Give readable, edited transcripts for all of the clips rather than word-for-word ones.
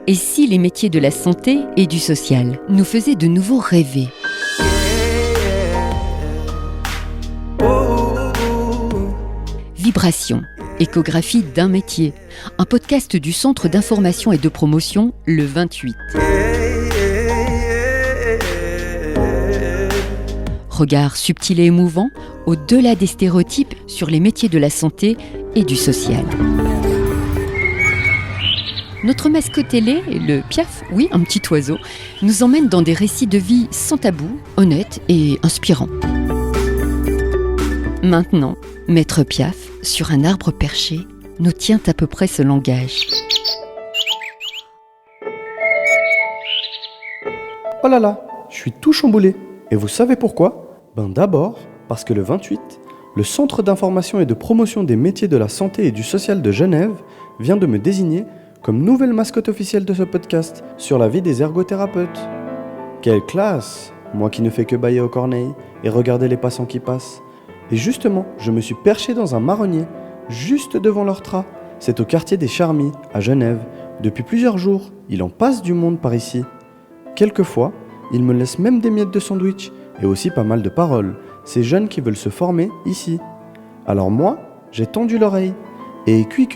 Et si les métiers de la santé et du social nous faisaient de nouveau rêver ? Vibration, échographie d'un métier, un podcast du Centre d'information et de promotion, le 28. Regard subtil et émouvant, au-delà des stéréotypes sur les métiers de la santé et du social. Notre mascotte télé, le Piaf, oui, un petit oiseau, nous emmène dans des récits de vie sans tabou, honnêtes et inspirants. Maintenant, Maître Piaf, sur un arbre perché, nous tient à peu près ce langage. Oh là là, je suis tout chamboulé. Et vous savez pourquoi ? D'abord, parce que le 28, le Centre d'information et de promotion des métiers de la santé et du social de Genève vient de me désigner comme nouvelle mascotte officielle de ce podcast sur la vie des ergothérapeutes. Quelle classe ! Moi qui ne fais que bâiller aux corneilles et regarder les passants qui passent. Et justement, je me suis perché dans un marronnier, juste devant l'Ortra. C'est au quartier des Charmilles, à Genève. Depuis plusieurs jours, il en passe du monde par ici. Quelquefois, il me laisse même des miettes de sandwich et aussi pas mal de paroles. Ces jeunes qui veulent se former ici. Alors moi, j'ai tendu l'oreille. Et cui,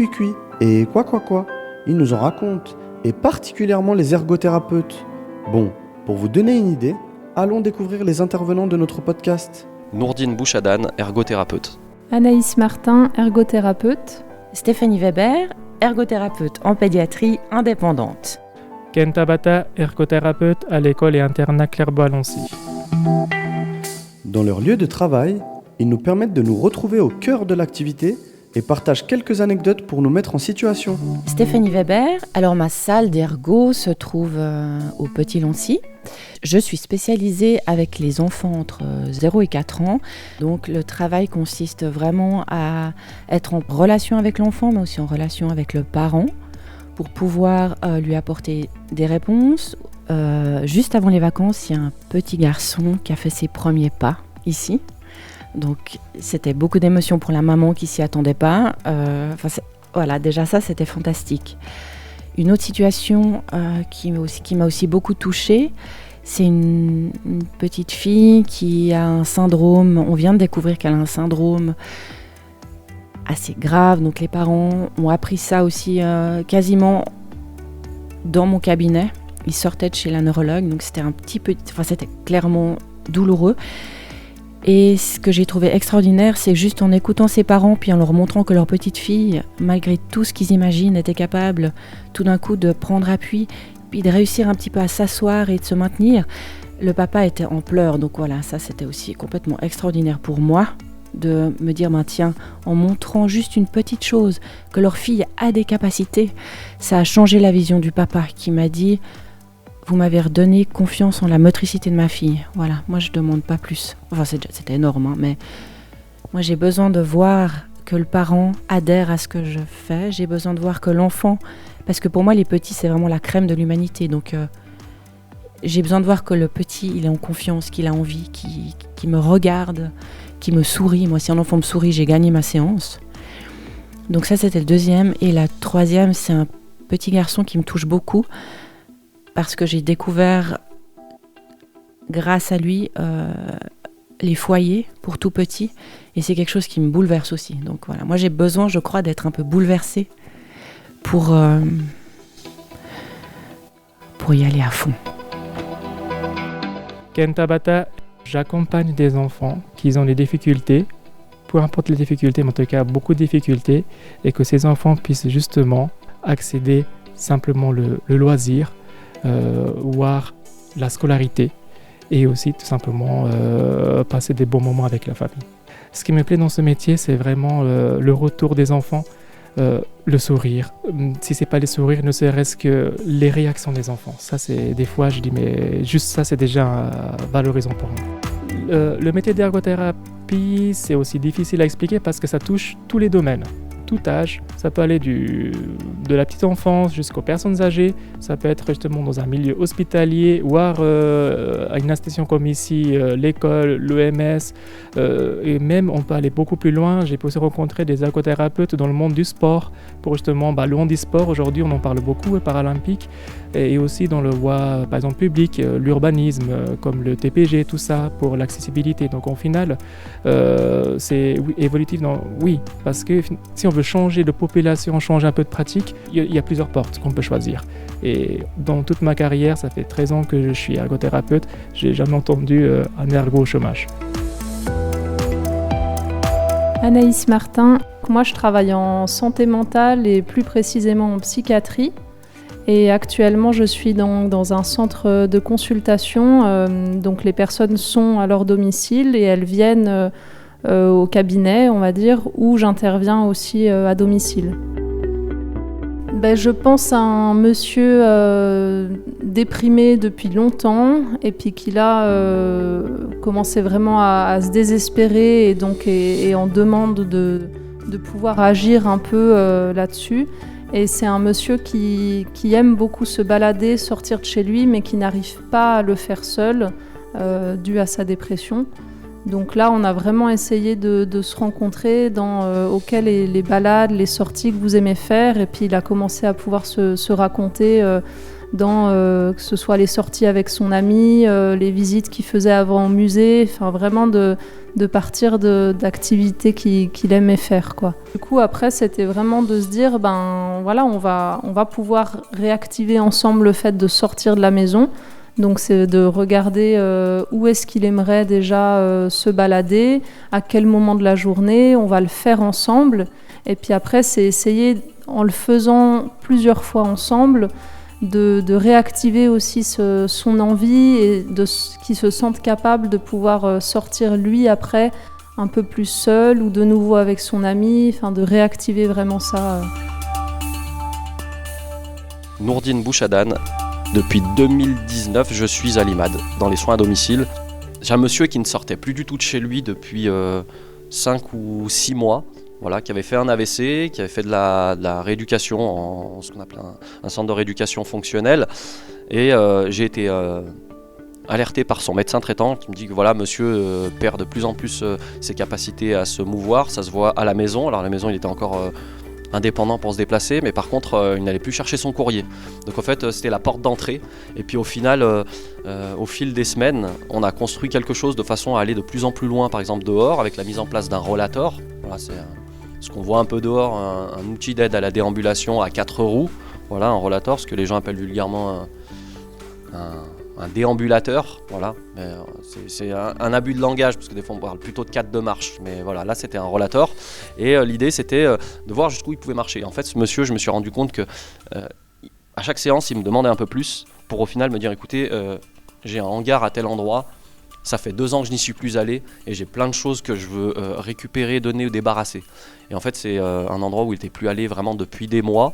et quoi. Ils nous en racontent, et particulièrement les ergothérapeutes. Bon, pour vous donner une idée, allons découvrir les intervenants de notre podcast. Nourdine Bouchadane, ergothérapeute. Anaïs Martin, ergothérapeute. Stéphanie Weber, ergothérapeute en pédiatrie indépendante. Ken Tabata, ergothérapeute à l'école et internat Clairvaux-Lancy. Dans leur lieu de travail, ils nous permettent de nous retrouver au cœur de l'activité et partagent quelques anecdotes pour nous mettre en situation. Stéphanie Weber, alors ma salle d'ergo se trouve au Petit Lancy. Je suis spécialisée avec les enfants entre 0 et 4 ans. Donc le travail consiste vraiment à être en relation avec l'enfant, mais aussi en relation avec le parent, pour pouvoir lui apporter des réponses. Juste avant les vacances, il y a un petit garçon qui a fait ses premiers pas ici. Donc c'était beaucoup d'émotions pour la maman qui s'y attendait pas. Voilà, déjà ça c'était fantastique. Une autre situation qui m'a aussi beaucoup touchée, c'est une petite fille qui a un syndrome. On vient de découvrir qu'elle a un syndrome assez grave. Donc les parents ont appris ça aussi quasiment dans mon cabinet. Ils sortaient de chez la neurologue, donc c'était clairement douloureux. Et ce que j'ai trouvé extraordinaire, c'est juste en écoutant ses parents, puis en leur montrant que leur petite fille, malgré tout ce qu'ils imaginent, était capable tout d'un coup de prendre appui, puis de réussir un petit peu à s'asseoir et de se maintenir. Le papa était en pleurs, donc voilà, ça c'était aussi complètement extraordinaire pour moi, de me dire, tiens, en montrant juste une petite chose, que leur fille a des capacités, ça a changé la vision du papa qui m'a dit... Vous m'avez redonné confiance en la motricité de ma fille. Voilà, moi je demande pas plus. Enfin, c'était énorme, mais moi j'ai besoin de voir que le parent adhère à ce que je fais. J'ai besoin de voir que l'enfant, parce que pour moi les petits c'est vraiment la crème de l'humanité. Donc j'ai besoin de voir que le petit il est en confiance, qu'il a envie, qu'il me regarde, qu'il me sourit. Moi si un enfant me sourit, j'ai gagné ma séance. Donc ça c'était le deuxième. Et la troisième, c'est un petit garçon qui me touche beaucoup. Parce que j'ai découvert, grâce à lui, les foyers pour tout petit. Et c'est quelque chose qui me bouleverse aussi. Donc voilà, moi j'ai besoin, je crois, d'être un peu bouleversée pour y aller à fond. Ken Tabata, j'accompagne des enfants qui ont des difficultés, peu importe les difficultés, mais en tout cas beaucoup de difficultés, et que ces enfants puissent justement accéder simplement le loisir, voir la scolarité et aussi tout simplement passer des bons moments avec la famille. Ce qui me plaît dans ce métier, c'est vraiment le retour des enfants, le sourire. Si c'est pas les sourires, ne serait-ce que les réactions des enfants. Ça, c'est des fois, je dis, mais juste ça, c'est déjà valorisant pour moi. Le métier d'ergothérapie, c'est aussi difficile à expliquer parce que ça touche tous les domaines. tout âge. Ça peut aller de la petite enfance jusqu'aux personnes âgées. Ça peut être justement dans un milieu hospitalier, voire à une institution comme ici, l'école, l'EMS. Et même, on peut aller beaucoup plus loin. J'ai aussi rencontré des ergothérapeutes dans le monde du sport pour justement le handisport. Aujourd'hui, on en parle beaucoup, paralympique. Et aussi dans le voie, par exemple, public, l'urbanisme, comme le TPG, tout ça, pour l'accessibilité. Donc, au final, c'est évolutif. Oui, parce que si on veut changer de population, changer un peu de pratique, il y a plusieurs portes qu'on peut choisir. Et dans toute ma carrière, ça fait 13 ans que je suis ergothérapeute, j'ai jamais entendu un ergo au chômage. Anaïs Martin, moi je travaille en santé mentale et plus précisément en psychiatrie. Et actuellement, je suis dans un centre de consultation. Donc les personnes sont à leur domicile et elles viennent au cabinet, on va dire, où j'interviens aussi à domicile. Je pense à un monsieur déprimé depuis longtemps et puis qui là commençait vraiment à se désespérer et donc est en demande de pouvoir agir un peu là-dessus. Et c'est un monsieur qui aime beaucoup se balader, sortir de chez lui, mais qui n'arrive pas à le faire seul, dû à sa dépression. Donc là, on a vraiment essayé de se rencontrer auxquelles les balades, les sorties que vous aimez faire. Et puis il a commencé à pouvoir se raconter que ce soit les sorties avec son ami, les visites qu'il faisait avant au musée, enfin vraiment de partir d'activités qu'il aimait faire, quoi. Du coup, après, c'était vraiment de se dire, voilà, on va pouvoir réactiver ensemble le fait de sortir de la maison. Donc c'est de regarder où est-ce qu'il aimerait déjà se balader, à quel moment de la journée, on va le faire ensemble. Et puis après, c'est essayer, en le faisant plusieurs fois ensemble, de réactiver aussi son envie et qu'il se sente capable de pouvoir sortir lui après un peu plus seul ou de nouveau avec son ami, enfin de réactiver vraiment ça. Nourdine Bouchadane, depuis 2019, je suis à l'IMAD, dans les soins à domicile. J'ai un monsieur qui ne sortait plus du tout de chez lui depuis 5 ou 6 mois. Voilà, qui avait fait un AVC, qui avait fait de la rééducation en ce qu'on appelle un centre de rééducation fonctionnelle. Et j'ai été alerté par son médecin traitant qui me dit que voilà, monsieur perd de plus en plus ses capacités à se mouvoir. Ça se voit à la maison. Alors à la maison, il était encore indépendant pour se déplacer, mais par contre, il n'allait plus chercher son courrier. Donc en fait, c'était la porte d'entrée. Et puis au final, au fil des semaines, on a construit quelque chose de façon à aller de plus en plus loin, par exemple dehors, avec la mise en place d'un rollator. Voilà, c'est ce qu'on voit un peu dehors, un outil d'aide à la déambulation à 4 roues, voilà, un rollator, ce que les gens appellent vulgairement un déambulateur, voilà. Mais c'est un abus de langage, parce que des fois on parle plutôt de 4 de marche, mais voilà, là c'était un rollator, et l'idée c'était de voir jusqu'où il pouvait marcher. En fait, ce monsieur, je me suis rendu compte que à chaque séance, il me demandait un peu plus, pour au final me dire, écoutez, j'ai un hangar à tel endroit, ça fait 2 ans que je n'y suis plus allé et j'ai plein de choses que je veux récupérer, donner ou débarrasser. Et en fait, c'est un endroit où il n'était plus allé vraiment depuis des mois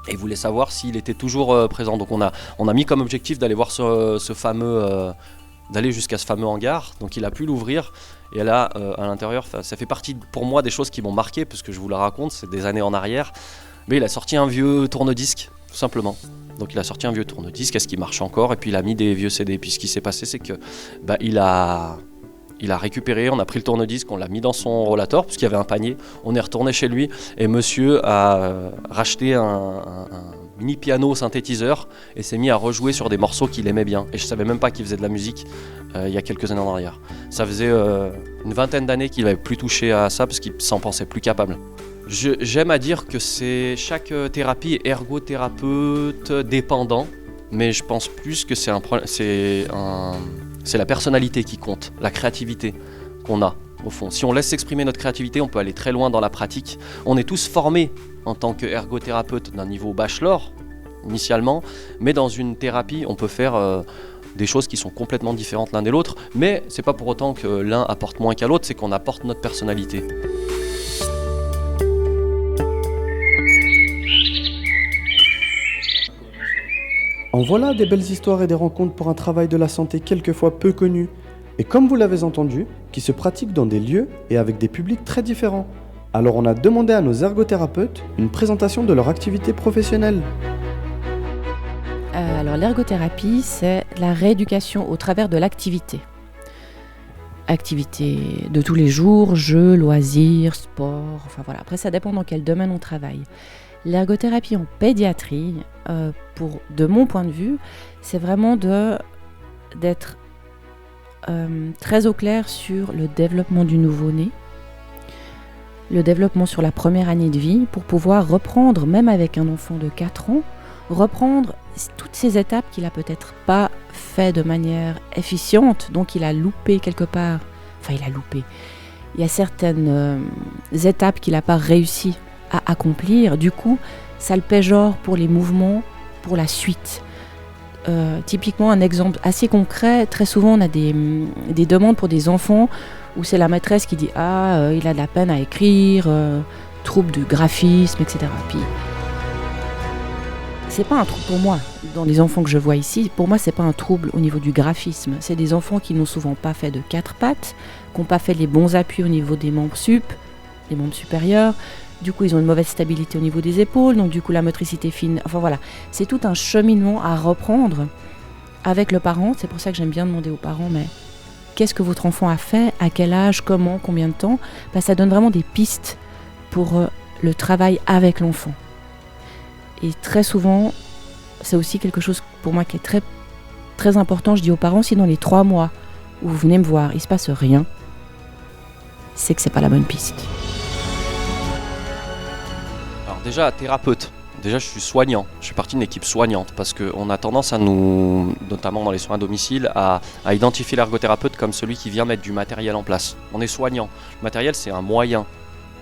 et il voulait savoir s'il était toujours présent. Donc on a mis comme objectif d'aller voir d'aller jusqu'à ce fameux hangar. Donc il a pu l'ouvrir et là, à l'intérieur, ça fait partie pour moi des choses qui m'ont marqué parce que je vous la raconte, c'est des années en arrière. Mais il a sorti un vieux tourne-disque, tout simplement. Donc il a sorti un vieux tourne-disque, est-ce qu'il marche encore? Et puis il a mis des vieux CD. Puis ce qui s'est passé, c'est que il a récupéré, on a pris le tourne-disque, on l'a mis dans son rollator, puisqu'il y avait un panier. On est retourné chez lui et monsieur a racheté un mini piano synthétiseur et s'est mis à rejouer sur des morceaux qu'il aimait bien. Et je savais même pas qu'il faisait de la musique il y a quelques années en arrière. Ça faisait une vingtaine d'années qu'il n'avait plus touché à ça parce qu'il s'en pensait plus capable. J'aime à dire que chaque thérapie est ergothérapeute dépendant, mais je pense plus que c'est la personnalité qui compte, la créativité qu'on a au fond. Si on laisse s'exprimer notre créativité, on peut aller très loin dans la pratique. On est tous formés en tant qu'ergothérapeute d'un niveau bachelor, initialement, mais dans une thérapie, on peut faire des choses qui sont complètement différentes l'un de l'autre, mais c'est pas pour autant que l'un apporte moins qu'à l'autre, c'est qu'on apporte notre personnalité. En voilà des belles histoires et des rencontres pour un travail de la santé quelquefois peu connu, et comme vous l'avez entendu, qui se pratique dans des lieux et avec des publics très différents. Alors on a demandé à nos ergothérapeutes une présentation de leur activité professionnelle. Alors l'ergothérapie, c'est la rééducation au travers de l'activité. Activité de tous les jours, jeux, loisirs, sport, enfin voilà. Après, ça dépend dans quel domaine on travaille. L'ergothérapie en pédiatrie, de mon point de vue, c'est vraiment d'être très au clair sur le développement du nouveau-né, le développement sur la première année de vie, pour pouvoir reprendre, même avec un enfant de 4 ans, reprendre toutes ces étapes qu'il a peut-être pas fait de manière efficiente, donc il a loupé quelque part. Enfin, il a loupé. Il y a certaines étapes qu'il n'a pas réussi à accomplir. Du coup, ça le péjore pour les mouvements, pour la suite. Typiquement, un exemple assez concret, très souvent on a des demandes pour des enfants où c'est la maîtresse qui dit « Ah, il a de la peine à écrire, trouble de graphisme, etc. » Puis, c'est pas un trouble pour moi, dans les enfants que je vois ici, pour moi c'est pas un trouble au niveau du graphisme. C'est des enfants qui n'ont souvent pas fait de 4 pattes, qui n'ont pas fait les bons appuis au niveau des membres des membres supérieurs. Du coup, ils ont une mauvaise stabilité au niveau des épaules, donc du coup la motricité fine. Enfin voilà, c'est tout un cheminement à reprendre avec le parent. C'est pour ça que j'aime bien demander aux parents, mais qu'est-ce que votre enfant a fait, à quel âge, comment, combien de temps ? Ça donne vraiment des pistes pour le travail avec l'enfant. Et très souvent, c'est aussi quelque chose pour moi qui est très, très important. Je dis aux parents, si dans les 3 mois où vous venez me voir, il ne se passe rien, c'est que ce n'est pas la bonne piste. Alors déjà, thérapeute. Déjà, je suis soignant. Je fais partie d'une équipe soignante parce qu'on a tendance à nous, notamment dans les soins à domicile, à identifier l'ergothérapeute comme celui qui vient mettre du matériel en place. On est soignant. Le matériel, c'est un moyen.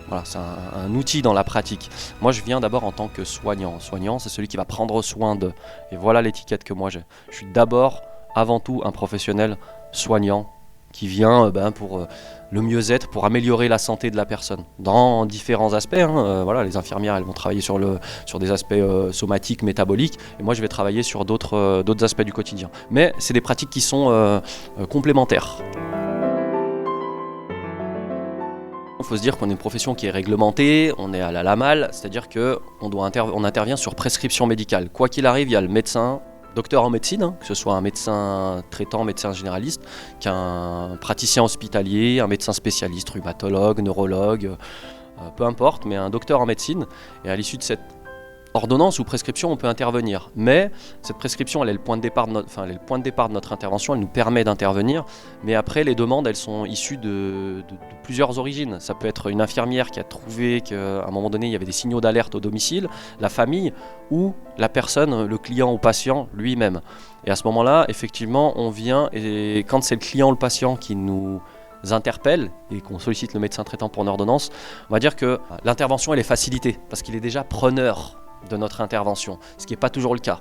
Voilà, c'est un outil dans la pratique. Moi, je viens d'abord en tant que soignant. Soignant, c'est celui qui va prendre soin d'eux. Et voilà l'étiquette que moi j'ai. Je suis d'abord, avant tout, un professionnel soignant qui vient pour le mieux-être, pour améliorer la santé de la personne dans différents aspects. Voilà, les infirmières, elles vont travailler sur des aspects somatiques, métaboliques. Et moi, je vais travailler sur d'autres aspects du quotidien. Mais c'est des pratiques qui sont complémentaires. Il faut se dire qu'on est une profession qui est réglementée, on est à la LAMAL, c'est-à-dire qu'on intervient sur prescription médicale. Quoi qu'il arrive, il y a le médecin, docteur en médecine, que ce soit un médecin traitant, médecin généraliste, qu'un praticien hospitalier, un médecin spécialiste, rhumatologue, neurologue, peu importe, mais un docteur en médecine. Et à l'issue de cette ordonnance ou prescription, on peut intervenir. Mais cette prescription, elle est le point de départ de notre intervention, elle nous permet d'intervenir. Mais après, les demandes, elles sont issues de plusieurs origines. Ça peut être une infirmière qui a trouvé qu'à un moment donné, il y avait des signaux d'alerte au domicile, la famille ou la personne, le client ou patient lui-même. Et à ce moment-là, effectivement, on vient et quand c'est le client ou le patient qui nous interpelle et qu'on sollicite le médecin traitant pour une ordonnance, on va dire que l'intervention, elle est facilitée parce qu'il est déjà preneur de notre intervention, ce qui n'est pas toujours le cas.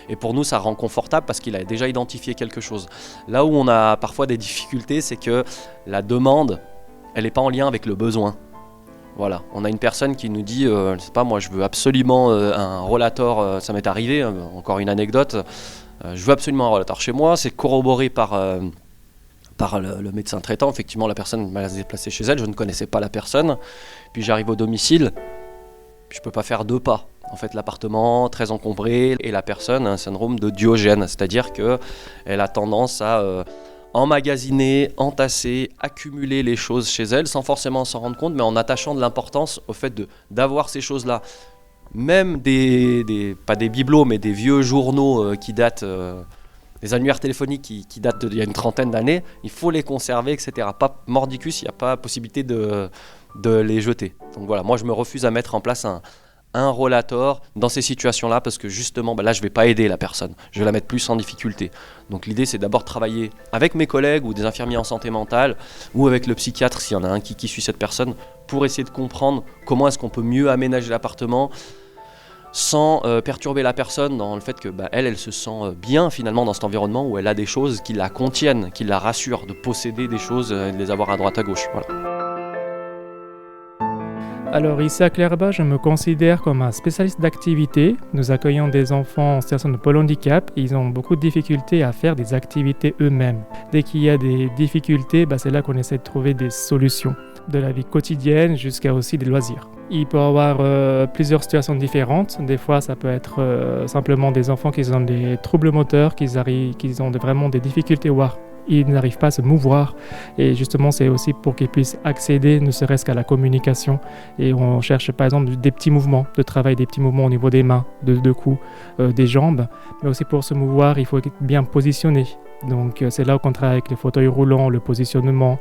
Et pour nous, ça rend confortable parce qu'il a déjà identifié quelque chose. Là où on a parfois des difficultés, c'est que la demande, elle n'est pas en lien avec le besoin. Voilà, on a une personne qui nous dit, je ne sais pas, moi je veux absolument un rollator, ça m'est arrivé, encore une anecdote, je veux absolument un rollator chez moi, c'est corroboré par le médecin traitant. Effectivement, la personne m'a déplacé chez elle, je ne connaissais pas la personne, puis j'arrive au domicile, puis je ne peux pas faire 2 pas. En fait, l'appartement très encombré et la personne a un syndrome de Diogène, c'est-à-dire qu'elle a tendance à emmagasiner, entasser, accumuler les choses chez elle sans forcément s'en rendre compte, mais en attachant de l'importance au fait d'avoir ces choses-là. Même pas des bibelots, mais des vieux journaux qui datent, des annuaires téléphoniques qui datent d'il y a une 30aine d'années, il faut les conserver, etc. Pas mordicus, il n'y a pas possibilité de les jeter. Donc voilà, moi je me refuse à mettre en place un rollator dans ces situations-là parce que justement, là, je ne vais pas aider la personne. Je vais la mettre plus en difficulté. Donc l'idée, c'est d'abord de travailler avec mes collègues ou des infirmiers en santé mentale ou avec le psychiatre, s'il y en a un qui suit cette personne, pour essayer de comprendre comment est-ce qu'on peut mieux aménager l'appartement sans perturber la personne dans le fait que elle se sent bien finalement dans cet environnement où elle a des choses qui la contiennent, qui la rassurent, de posséder des choses et de les avoir à droite à gauche. Voilà. Alors ici à Clairbas, je me considère comme un spécialiste d'activité. Nous accueillons des enfants en situation de pôle handicap et ils ont beaucoup de difficultés à faire des activités eux-mêmes. Dès qu'il y a des difficultés, c'est là qu'on essaie de trouver des solutions. de la vie quotidienne jusqu'à aussi des loisirs. Il peut y avoir plusieurs situations différentes. Des fois, ça peut être simplement des enfants qui ont des troubles moteurs, qui ont vraiment des difficultés, voire ils n'arrivent pas à se mouvoir. Et justement, c'est aussi pour qu'ils puissent accéder, ne serait-ce qu'à la communication. Et on cherche par exemple des petits mouvements, de travail des petits mouvements au niveau des mains, de cou, des jambes. Mais aussi pour se mouvoir, il faut être bien positionné. Donc c'est là qu'on travaille avec les fauteuils roulants, le positionnement,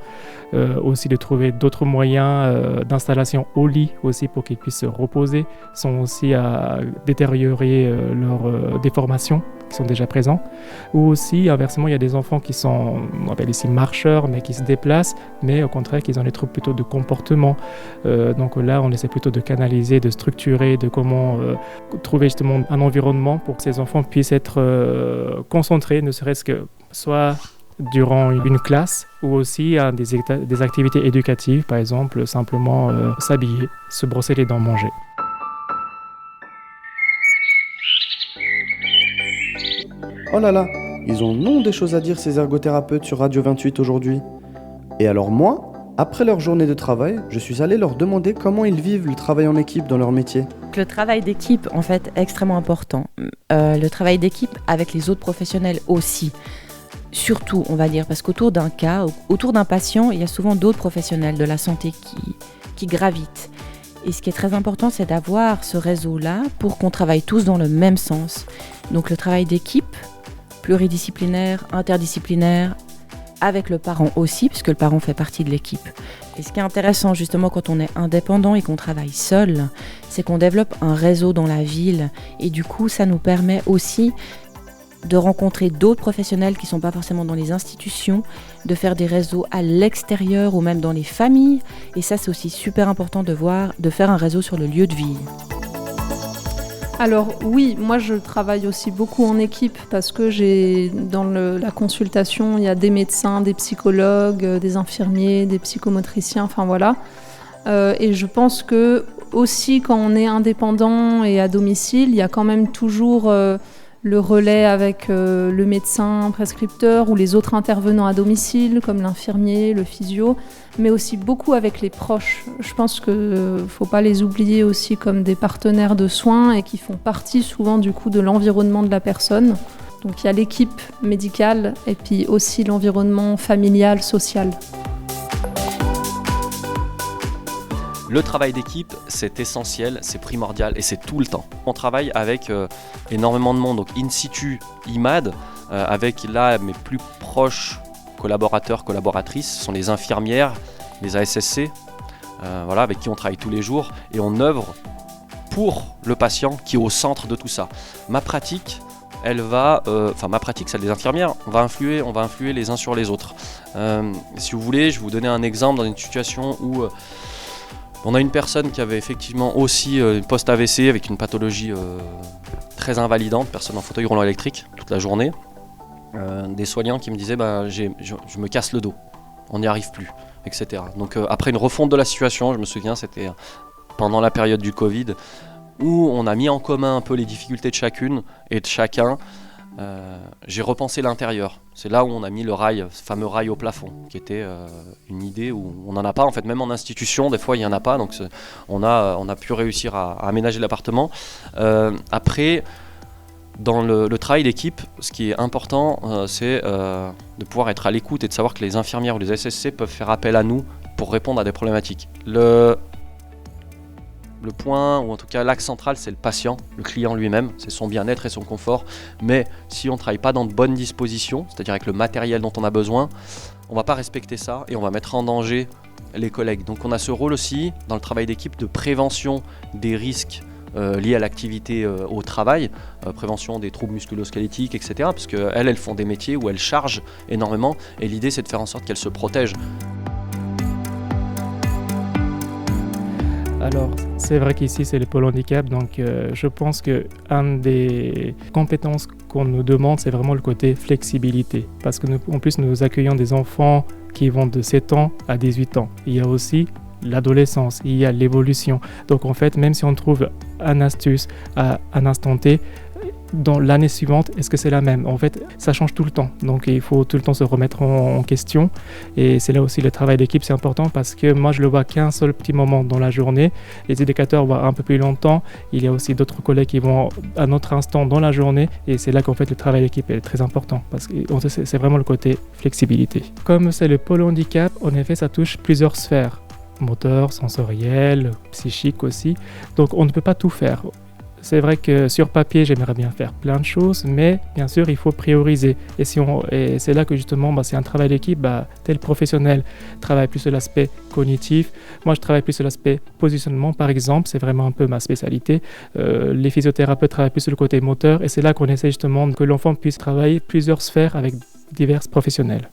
aussi de trouver d'autres moyens d'installation au lit aussi pour qu'ils puissent se reposer, sont aussi à détériorer leurs déformations qui sont déjà présents. Ou aussi inversement, il y a des enfants qui sont, on appelle ici marcheurs, mais qui se déplacent, mais au contraire qu'ils ont des troubles plutôt de comportement. Donc là, on essaie plutôt de canaliser, de structurer, de comment trouver justement un environnement pour que ces enfants puissent être concentrés, ne serait-ce que soit durant une classe ou aussi à des activités éducatives, par exemple simplement s'habiller, se brosser les dents, manger. Oh là là, ils ont non des choses à dire ces ergothérapeutes sur Radio 28 aujourd'hui. Et alors moi, après leur journée de travail, je suis allé leur demander comment ils vivent le travail en équipe dans leur métier. Le travail d'équipe, en fait, est extrêmement important. Le travail d'équipe avec les autres professionnels aussi. Surtout, on va dire, parce qu'autour d'un cas, autour d'un patient, il y a souvent d'autres professionnels de la santé qui gravitent. Et ce qui est très important, c'est d'avoir ce réseau-là pour qu'on travaille tous dans le même sens. Donc le travail d'équipe, pluridisciplinaire, interdisciplinaire, avec le parent aussi, puisque le parent fait partie de l'équipe. Et ce qui est intéressant justement quand on est indépendant et qu'on travaille seul, c'est qu'on développe un réseau dans la ville. Et du coup, ça nous permet aussi de rencontrer d'autres professionnels qui ne sont pas forcément dans les institutions, de faire des réseaux à l'extérieur ou même dans les familles. Et ça, c'est aussi super important de faire un réseau sur le lieu de vie. Alors oui, moi je travaille aussi beaucoup en équipe parce que dans la consultation, il y a des médecins, des psychologues, des infirmiers, des psychomotriciens, enfin voilà. Et je pense que aussi quand on est indépendant et à domicile, il y a quand même toujours le relais avec le médecin prescripteur ou les autres intervenants à domicile comme l'infirmier, le physio, mais aussi beaucoup avec les proches. Je pense qu'il ne faut pas les oublier aussi comme des partenaires de soins et qui font partie souvent du coup de l'environnement de la personne. Donc il y a l'équipe médicale et puis aussi l'environnement familial, social. Le travail d'équipe, c'est essentiel, c'est primordial et c'est tout le temps. On travaille avec énormément de monde, donc in situ, IMAD, avec là mes plus proches collaborateurs, collaboratrices, ce sont les infirmières, les ASSC, voilà, avec qui on travaille tous les jours et on œuvre pour le patient qui est au centre de tout ça. Ma pratique, celle des infirmières, on va influer les uns sur les autres. Si vous voulez, je vais vous donner un exemple dans une situation où on a une personne qui avait effectivement aussi une post-AVC avec une pathologie très invalidante, personne en fauteuil roulant électrique toute la journée. Des soignants qui me disaient je me casse le dos, on n'y arrive plus, etc. Donc après une refonte de la situation, je me souviens, c'était pendant la période du Covid, où on a mis en commun un peu les difficultés de chacune et de chacun. J'ai repensé l'intérieur. C'est là où on a mis le rail, ce fameux rail au plafond, qui était une idée où on n'en a pas en fait, même en institution, des fois il n'y en a pas, donc on a pu réussir à aménager l'appartement. Après, dans le travail d'équipe, ce qui est important, c'est de pouvoir être à l'écoute et de savoir que les infirmières ou les SSC peuvent faire appel à nous pour répondre à des problématiques. Le point, ou en tout cas l'axe central, c'est le patient, le client lui-même, c'est son bien-être et son confort. Mais si on ne travaille pas dans de bonnes dispositions, c'est-à-dire avec le matériel dont on a besoin, on ne va pas respecter ça et on va mettre en danger les collègues. Donc on a ce rôle aussi, dans le travail d'équipe, de prévention des risques liés à l'activité au travail, prévention des troubles musculo-squelettiques, etc. Parce qu'elles font des métiers où elles chargent énormément et l'idée c'est de faire en sorte qu'elles se protègent. Alors, c'est vrai qu'ici, c'est le pôle handicap, donc je pense qu'une des compétences qu'on nous demande, c'est vraiment le côté flexibilité. Parce qu'en plus, nous accueillons des enfants qui vont de 7 ans à 18 ans. Il y a aussi l'adolescence, il y a l'évolution. Donc en fait, même si on trouve une astuce à un instant T, dans l'année suivante, est-ce que c'est la même? En fait, ça change tout le temps. Donc, il faut tout le temps se remettre en question. Et c'est là aussi le travail d'équipe, c'est important parce que moi, je le vois qu'un seul petit moment dans la journée. Les éducateurs voient un peu plus longtemps. Il y a aussi d'autres collègues qui vont à un autre instant dans la journée. Et c'est là qu'en fait, le travail d'équipe est très important parce que c'est vraiment le côté flexibilité. Comme c'est le pôle handicap, en effet, ça touche plusieurs sphères. Moteur, sensoriel, psychique aussi. Donc, on ne peut pas tout faire. C'est vrai que sur papier, j'aimerais bien faire plein de choses, mais bien sûr, il faut prioriser. Et c'est là que justement, c'est un travail d'équipe. Tel professionnel travaille plus sur l'aspect cognitif. Moi, je travaille plus sur l'aspect positionnement, par exemple. C'est vraiment un peu ma spécialité. Les physiothérapeutes travaillent plus sur le côté moteur. Et c'est là qu'on essaie justement que l'enfant puisse travailler plusieurs sphères avec divers professionnels.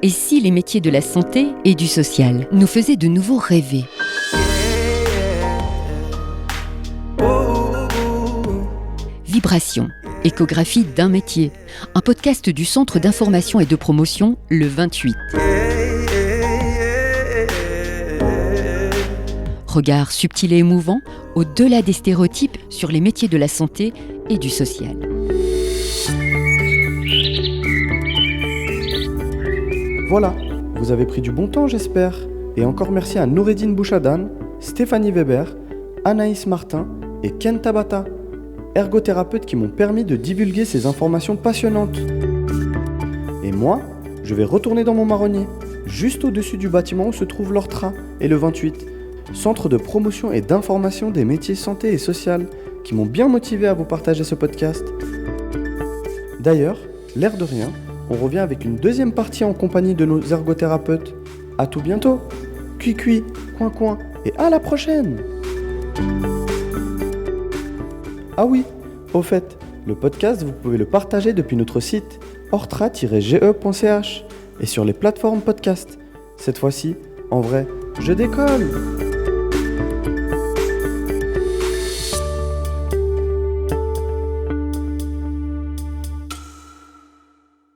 Et si les métiers de la santé et du social nous faisaient de nouveau rêver? Vibration, échographie d'un métier, un podcast du Centre d'information et de promotion, le 28. Regard subtil et émouvant, au-delà des stéréotypes sur les métiers de la santé et du social. Voilà, vous avez pris du bon temps j'espère. Et encore merci à Noureddine Bouchadane, Stéphanie Weber, Anaïs Martin et Ken Tabata, ergothérapeutes qui m'ont permis de divulguer ces informations passionnantes. Et moi, je vais retourner dans mon marronnier, juste au-dessus du bâtiment où se trouve l'Ortra et le 28, centre de promotion et d'information des métiers santé et social, qui m'ont bien motivé à vous partager ce podcast. D'ailleurs, l'air de rien, on revient avec une deuxième partie en compagnie de nos ergothérapeutes. À tout bientôt. Cui, coin, coin, et à la prochaine. Ah oui, au fait, le podcast, vous pouvez le partager depuis notre site ortra-ge.ch et sur les plateformes podcast. Cette fois-ci, en vrai, je décolle.